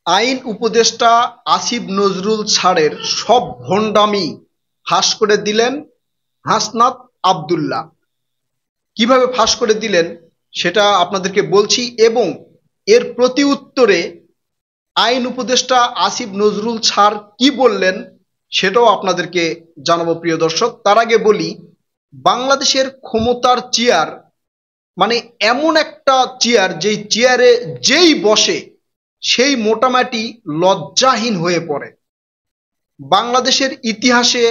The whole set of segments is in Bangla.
আইন উপদেষ্টা আসিফ নজরুল স্যারের সব ভণ্ডামি ফাঁস করে দিলেন হাসনাত আব্দুল্লাহ। কিভাবে ফাঁস করে দিলেন সেটা আপনাদেরকে বলছি, এবং এর প্রতি উত্তরে আইন উপদেষ্টা আসিফ নজরুল স্যার কি বললেন সেটাও আপনাদেরকে জানাবো প্রিয় দর্শক। তার আগে বলি, বাংলাদেশের ক্ষমতার চেয়ার মানে এমন একটা চেয়ার, যেই চেয়ারে যেই বসে সেই মোটামুটি লজ্জাহীন হয়ে পড়ে। বাংলাদেশের ইতিহাসে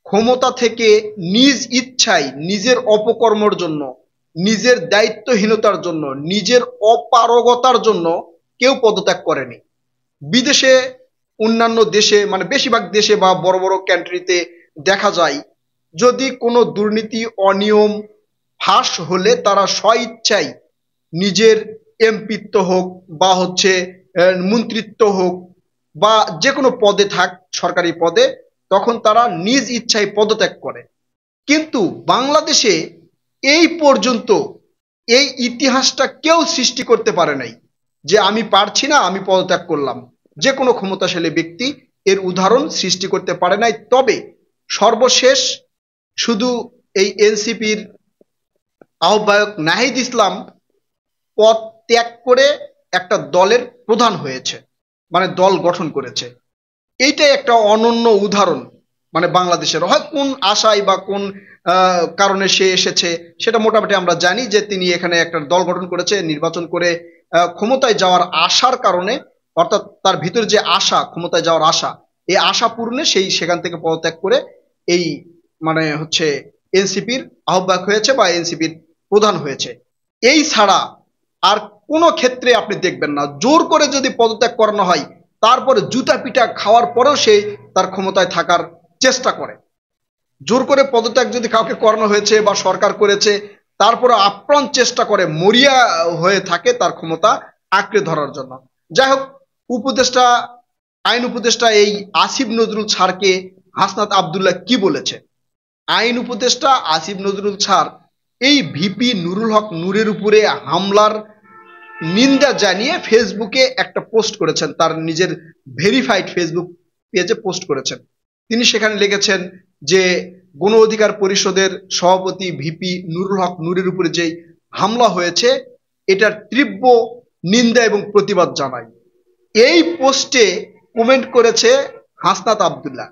ক্ষমতা থেকে নিজ ইচ্ছায়, নিজের অপকর্মর জন্য, নিজের দায়িত্বহীনতার জন্য, নিজের অপারগতার জন্য কেউ পদত্যাগ করেনি। বিদেশে, অন্যান্য দেশে, মানে বেশিরভাগ দেশে বা বড় বড় কান্ট্রিতে দেখা যায়, যদি কোনো দুর্নীতি অনিয়ম ফাঁস হলে তারা স্বইচ্ছায় নিজের এমপিত্ব হোক বা মন্ত্রিত্ব হোক বা যে কোনো পদে থাক, সরকারি পদে, তখন তারা নিজ ইচ্ছায় পদত্যাগ করে। কিন্তু বাংলাদেশে এই পর্যন্ত এই ইতিহাসটা কেউ সৃষ্টি করতে পারে নাই যে আমি পারছি না, আমি পদত্যাগ করলাম। যে কোনো ক্ষমতাশালী ব্যক্তি এর উদাহরণ সৃষ্টি করতে পারে নাই। তবে সর্বশেষ শুধু এই এনসিপির আহ্বায়ক নাহিদ ইসলাম পদ ত্যাগ করে একটা দলের প্রধান হয়েছে, মানে দল গঠন করেছে। এইটাই একটা অনন্য উদাহরণ। মানে বাংলাদেশের হয় কোন আশায় বা কোন কারণে সে এসেছে সেটা মোটামুটি আমরা জানি, যে তিনি এখানে একটা দল গঠন করেছে নির্বাচন করে ক্ষমতায় যাওয়ার আশার কারণে, অর্থাৎ তার ভিতরে যে আশা, ক্ষমতায় যাওয়ার আশা, এই আশা পূরণে সেই সেখান থেকে পদত্যাগ করে এই মানে এনসিপির আহ্বায়ক হয়েছে বা এনসিপির প্রধান হয়েছে। এই ছাড়া আর কোনো ক্ষেত্রে আপনি দেখবেন না, জোর করে যদি পদত্যাগ করানো হয় তারপরে জুতা পিটা খাওয়ার পরেও সে তার ক্ষমতায় থাকার চেষ্টা করে। জোর করে পদত্যাগ যদি কাউকে করানো হয়েছে বা সরকার করেছে, তারপরে আপ্রাণ চেষ্টা করে, মরিয়া হয়ে থাকে তার ক্ষমতা আঁকড়ে ধরার জন্য। যাই হোক, উপদেষ্টা, আইন উপদেষ্টা এই আসিফ নজরুল স্যারকে হাসনাত আব্দুল্লাহ কি বলেছে? আইন উপদেষ্টা আসিফ নজরুল স্যার এই ভিপি নুরুল হক নূরের উপরে হামলার নিন্দা জানিয়ে ফেসবুকে একটা পোস্ট করেছেন, তার নিজের ভেরিফাইড ফেসবুক পেজে পোস্ট করেছেন। তিনি সেখানে লিখেছেন যে গণ অধিকার পরিষদের সভাপতি ভিপি নুরুল হক নূরের উপরে যে হামলা হয়েছে এটার তীব্র নিন্দা এবং প্রতিবাদ জানাই। এই পোস্টে কমেন্ট করেছে হাসনাত আব্দুল্লাহ।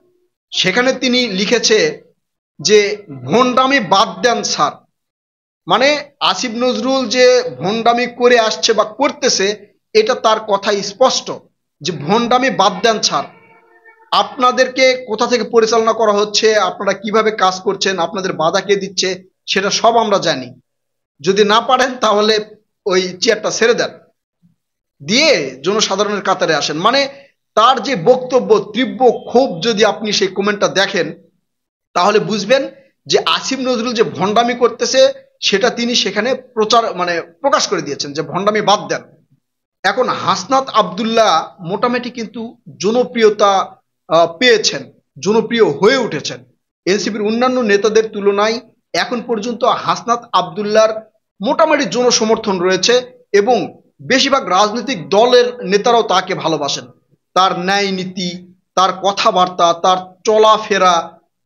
সেখানে তিনি লিখেছে যে ভণ্ডামি বাদ দেন স্যার। মানে আসিফ নজরুল যে ভণ্ডামি করে আসছে বা করতেছে, এটা তার কথা স্পষ্ট যে ভণ্ডামি বাদ দেন স্যার। আপনাদেরকে কোথা থেকে পরিচালনা করা হচ্ছে, আপনারা কিভাবে কাজ করছেন, আপনাদের বাধা কে দিচ্ছে, সেটা সব আমরা জানি। যদি না পারেন তাহলে ওই চেয়ারটা ছেড়ে দেন, দিয়ে জনসাধারণের কাতারে আসেন। মানে তার যে বক্তব্য, তীব্র ক্ষোভ, যদি আপনি সেই কমেন্টটা দেখেন তাহলে বুঝবেন যে আসিফ নজরুল যে ভণ্ডামি করতেছে সেটা তিনি সেখানে প্রকাশ করে দিয়েছেন যে ভণ্ডামি বাদ দেন। এখন হাসনাত আব্দুল্লাহ মোটামুটি কিন্তু জনপ্রিয়তা পেয়েছেন, জনপ্রিয় হয়ে উঠেছেন। এনসিপির অন্যান্য নেতাদের তুলনায় এখন পর্যন্ত হাসনাত আব্দুল্লাহর মোটামুটি জনসমর্থন রয়েছে, এবং বেশিরভাগ রাজনৈতিক দলের নেতারাও তাকে ভালোবাসেন। তার ন্যায় নীতি, তার কথাবার্তা, তার চলাফেরা,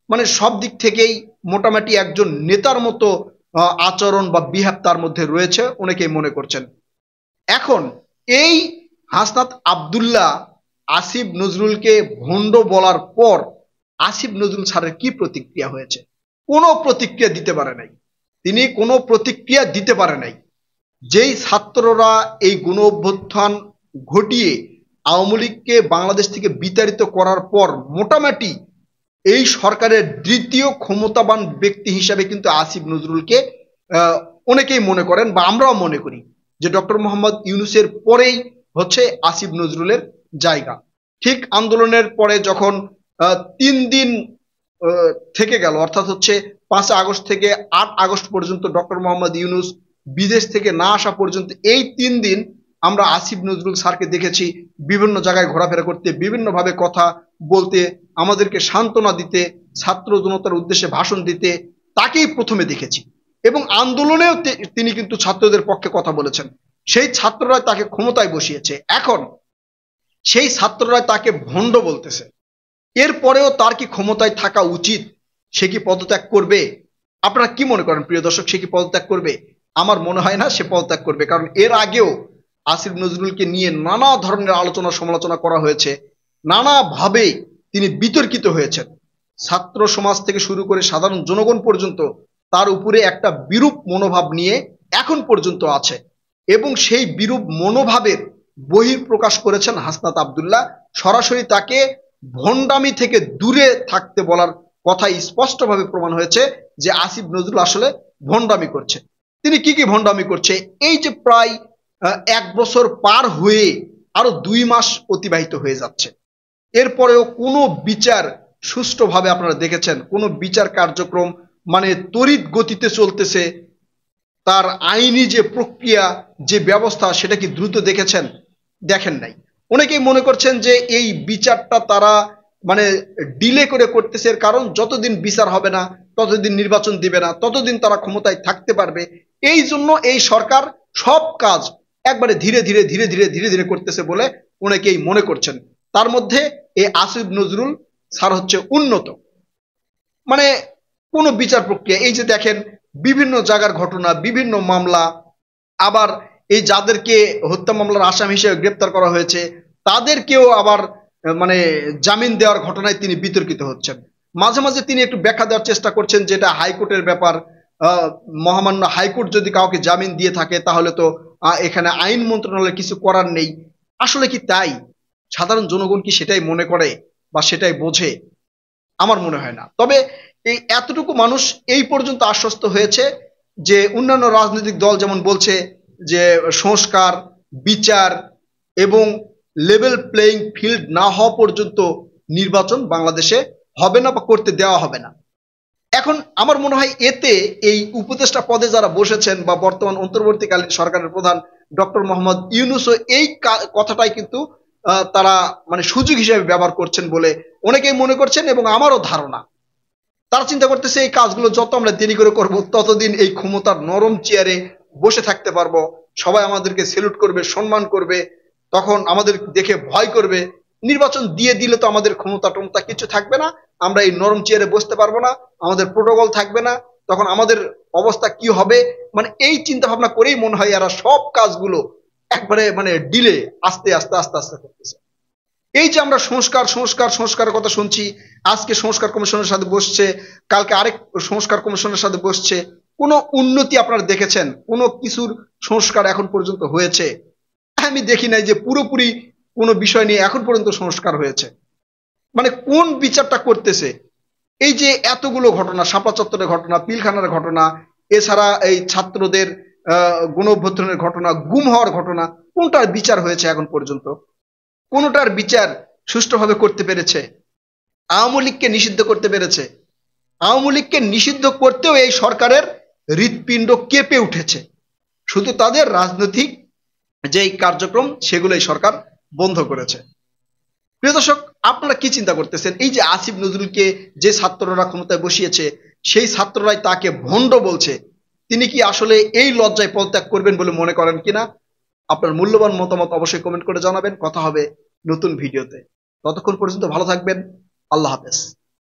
মানে সব দিক থেকেই মোটামুটি একজন নেতার মতো আচরণ বা বিহেভ তার মধ্যে রয়েছে, অনেকেই মনে করছেন। এখন এই হাসনাত আব্দুল্লাহ আসিফ নজরুলকে ভণ্ড বলার পর আসিফ নজরুল স্যারের কি প্রতিক্রিয়া হয়েছে? কোনো প্রতিক্রিয়া দিতে পারে নাই। তিনি কোনো প্রতিক্রিয়া দিতে পারে নাই। যেই ছাত্ররা এই গণ অভ্যুত্থান ঘটিয়ে আওয়ামী লীগকে বাংলাদেশ থেকে বিতাড়িত করার পর মোটামুটি এই সরকারের দ্বিতীয় ক্ষমতাবান ব্যক্তি হিসাবে কিন্তু আসিফ নজরুলকে অনেকেই মনে করেন, বা আমরাও মনে করি যে ডক্টর মোহাম্মদ ইউনূসের পরেই আসিফ নজরুলের জায়গা। ঠিক আন্দোলনের পরে যখন 3 দিন থেকে গেল, অর্থাৎ 5 আগস্ট থেকে 8 আগস্ট পর্যন্ত ডক্টর মোহাম্মদ ইউনূস বিদেশ থেকে না আসা পর্যন্ত, এই 3 দিন আমরা আসিফ নজরুল স্যারকে দেখেছি বিভিন্ন জায়গায় ঘোরাফেরা করতে, বিভিন্নভাবে কথা বলতে, আমাদেরকে সান্ত্বনা দিতে, ছাত্র জনতার উদ্দেশ্যে ভাষণ দিতে, তাকেই প্রথমে দেখেছি। এবং আন্দোলনেও তিনি কিন্তু ছাত্রদের পক্ষে কথা বলেছেন, সেই ছাত্ররা তাকে ক্ষমতায় বসিয়েছে। এখন সেই ছাত্ররা তাকে ভণ্ড বলতেছে। এরপরেও তার কি ক্ষমতায় থাকা উচিত? সে কি পদত্যাগ করবে? আপনারা কি মনে করেন প্রিয় দর্শক, সে কি পদত্যাগ করবে? আমার মনে হয় না সে পদত্যাগ করবে, কারণ এর আগেও আসিফ নজরুলকে নিয়ে নানা ধরনের আলোচনা সমালোচনা করা হয়েছে, নানাভাবে তিনি বিতর্কিত হয়েছেন। ছাত্র সমাজ থেকে শুরু করে সাধারণ জনগণ পর্যন্ত তার উপরে একটা বিরূপ মনোভাব নিয়ে এখন পর্যন্ত আছে, এবং সেই বিরূপ মনোভাবের বহিঃপ্রকাশ করেছেন হাসনাত আব্দুল্লাহ। সরাসরি তাকে ভণ্ডামি থেকে দূরে থাকতে বলার কথা স্পষ্টভাবে প্রমাণ হয়েছে যে আসিফ নজরুল আসলে ভণ্ডামি করছে। তিনি কি কি ভণ্ডামি করছে? এই যে প্রায় 1 বছর পার হয়ে আরো 2 মাস অতিবাহিত হয়ে যাচ্ছে, এরপরেও কোনো বিচার সুষ্ঠুভাবে আপনারা দেখেছেন? কোনো বিচার কার্যক্রম মানে তড়িৎ গতিতে চলতেছে, তার আইনি যে প্রক্রিয়া, যে ব্যবস্থা, সেটা কি দ্রুত দেখেছেন? দেখেন নাই। অনেকেই মনে করছেন যে এই বিচারটা তারা মানে ডিলে করে করতেছে, এর কারণ যতদিন বিচার হবে না, ততদিন নির্বাচন দিবে না, ততদিন তারা ক্ষমতায় থাকতে পারবে। এই জন্য এই সরকার সব কাজ একবারে ধীরে ধীরে ধীরে ধীরে ধীরে ধীরে করতেছে বলে অনেকেই মনে করছেন। তার মধ্যে এই আসিফ নজরুল স্যার হচ্ছে উন্নত, মানে কোনো বিচার প্রক্রিয়া, এই যে দেখেন বিভিন্ন জায়গার ঘটনা, বিভিন্ন মামলা, আবার এই যাদেরকে হত্যা মামলার আসামি হিসেবে গ্রেপ্তার করা হয়েছে তাদেরকেও আবার মানে জামিন দেওয়ার ঘটনায় তিনি বিতর্কিত হচ্ছেন। মাঝে মাঝে তিনি একটু ব্যাখ্যা দেওয়ার চেষ্টা করছেন যেটা হাইকোর্টের ব্যাপার, মহামান্য হাইকোর্ট যদি কাউকে জামিন দিয়ে থাকে তাহলে তো এখানে আইন মন্ত্রণালয়ের কিছু করার নেই। আসলে কি তাই? সাধারণ জনগণ কি সেটাই মনে করে বা সেটাই বোঝে? আমার মনে হয় না। তবে এই এতটুকু মানুষ এই পর্যন্ত আশ্বস্ত হয়েছে যে অন্যান্য রাজনৈতিক দল যেমন বলছে যে সংস্কার, বিচার এবং লেভেল প্লেইং ফিল্ড না হওয়া পর্যন্ত নির্বাচন বাংলাদেশে হবে না বা করতে দেওয়া হবে না। এখন আমার মনে হয় এতে এই উপদেষ্টা পদে যারা বসেছেন বা বর্তমান অন্তর্বর্তীকালীন সরকারের প্রধান ডক্টর মোহাম্মদ ইউনূসও এই কথাটাই কিন্তু তারা মানে সুযোগ হিসেবে ব্যবহার করছেন বলে অনেকেই মনে করছেন, এবং আমারও ধারণা তারা চিন্তা করতেছে এই কাজগুলো যত আমরা দেরি করে করব ততদিন এই ক্ষমতার নরম চেয়ারে বসে থাকতে পারবো, সবাই আমাদেরকে সেলুট করবে, সম্মান করবে, তখন আমাদের দেখে ভয় করবে। নির্বাচন দিয়ে দিলে তো আমাদের ক্ষমতা টমতা কিছু থাকবে না, আমরা এই নরম চেয়ারে বসতে পারবো না, আমাদের প্রোটোকল থাকবে না, তখন আমাদের অবস্থা কি হবে? মানে এই চিন্তা ভাবনা করেই মনে হয় এরা সব কাজগুলো একবারে মানে ডিলে আস্তে আস্তে আস্তে আস্তে করতেছে। এই যে আমরা সংস্কার সংস্কার সংস্কারের কথা শুনছি, আজকে সংস্কার কমিশনের সাথে বসছে, কালকে আরেক সংস্কার কমিশনের সাথে বসছে, কোনো উন্নতি আপনারা দেখেছেন? কোনো কিছুর সংস্কার এখন পর্যন্ত হয়েছে? আমি দেখি নাই যে পুরোপুরি কোনো বিষয় নিয়ে এখন পর্যন্ত সংস্কার হয়েছে। মানে কোন বিচারটা করতেছে? এই যে এতগুলো ঘটনা, শাপলা চত্বরের ঘটনা, পিলখানার ঘটনা, এছাড়া এই ছাত্রদের গণ অভ্যুত্থানের ঘটনা, গুম হওয়ার ঘটনা, কোনটার বিচার হয়েছে এখন পর্যন্ত? কোনটার বিচার সুষ্ঠুভাবে করতে পেরেছে? আওয়ামী লীগকে নিষিদ্ধ করতে পেরেছে? আওয়ামী লীগকে নিষিদ্ধ করতেও এই সরকারের হৃৎপিণ্ড কেঁপে উঠেছে। শুধু তাদের রাজনৈতিক যেই কার্যক্রম সেগুলোই সরকার বন্ধ করেছে। প্রিয় দর্শক, আপনারা কি চিন্তা করতেছেন? এই যে আসিফ নজরুলকে যে ছাত্ররা ক্ষমতায় বসিয়েছে সেই ছাত্ররাই তাকে ভণ্ড বলছে, তিনি কি আসলে এই লজ্জায় পদত্যাগ করবেন বলে মনে করেন কিনা? আপনার মূল্যবান মতামত অবশ্যই কমেন্ট করে জানাবেন। কথা হবে নতুন ভিডিওতে। ততক্ষণ পর্যন্ত ভালো থাকবেন। আল্লাহ হাফেজ।